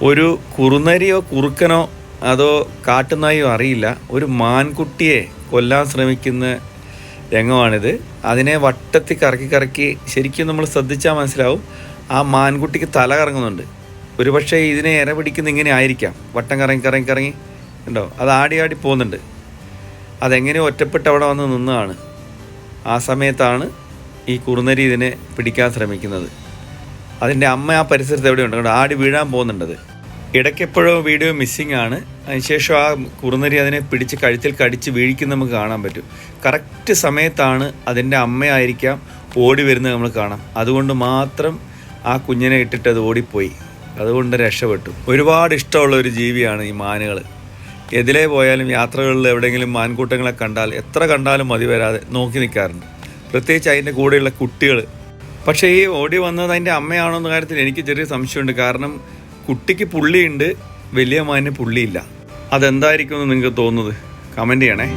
ഒരു കുറുനരിയോ കുറുക്കനോ അതോ കാട്ടുനായോ അറിയില്ല, ഒരു മാൻകുട്ടിയെ കൊല്ലാൻ ശ്രമിക്കുന്ന രംഗമാണിത്. അതിനെ വട്ടത്തിൽ കറക്കി കറക്കി ശരിക്കും നമ്മൾ ശ്രദ്ധിച്ചാൽ മനസ്സിലാവും ആ മാൻകുട്ടിക്ക് തല കറങ്ങുന്നുണ്ട്. ഒരുപക്ഷെ ഇതിനെ ഇര പിടിക്കുന്ന ഇങ്ങനെ ആയിരിക്കാം, വട്ടം കറങ്ങി കറങ്ങി കറങ്ങി ഉണ്ടോ, അത് ആടി ആടി പോകുന്നുണ്ട്. അതെങ്ങനെയോ ഒറ്റപ്പെട്ട് അവിടെ വന്ന് നിന്നതാണ്. ആ സമയത്താണ് ഈ കുറുനരി ഇതിനെ പിടിക്കാൻ ശ്രമിക്കുന്നത്. അതിൻ്റെ അമ്മ ആ പരിസരത്ത് എവിടെയുണ്ട്, കേട്ടോ, ആടി വീഴാൻ പോകുന്നുണ്ടത്. ഇടയ്ക്കെപ്പോഴോ വീഡിയോ മിസ്സിംഗ് ആണ്. അതിനുശേഷം ആ കുറുനരി അതിനെ പിടിച്ച് കഴുത്തിൽ കടിച്ച് വീഴിക്കുന്ന നമുക്ക് കാണാൻ പറ്റും. കറക്റ്റ് സമയത്താണ് അതിൻ്റെ അമ്മയായിരിക്കാം ഓടി വരുന്നത് നമ്മൾ കാണാം. അതുകൊണ്ട് മാത്രം ആ കുഞ്ഞിനെ ഇട്ടിട്ട് അത് ഓടിപ്പോയി, അതുകൊണ്ട് രക്ഷപ്പെട്ടു. ഒരുപാട് ഇഷ്ടമുള്ള ഒരു ജീവിയാണ് ഈ മാനുകൾ. എതിലേ പോയാലും യാത്രകളിൽ എവിടെയെങ്കിലും മാൻകൂട്ടങ്ങളെ കണ്ടാൽ എത്ര കണ്ടാലും മതി വരാതെ നോക്കി നിൽക്കാറുണ്ട്, പ്രത്യേകിച്ച് അതിൻ്റെ കൂടെയുള്ള കുട്ടികൾ. പക്ഷേ ഈ ഓടി വന്നത് അതിൻ്റെ അമ്മയാണോ എന്ന കാര്യത്തിൽ എനിക്ക് ചെറിയ സംശയമുണ്ട്. കാരണം കുട്ടിക്ക് പുള്ളിയുണ്ട്, വലിയ മാനിന് പുള്ളിയില്ല. അതെന്തായിരിക്കും എന്ന് നിങ്ങൾക്ക് തോന്നുന്നത്? കമൻറ്റ് ചെയ്യണേ.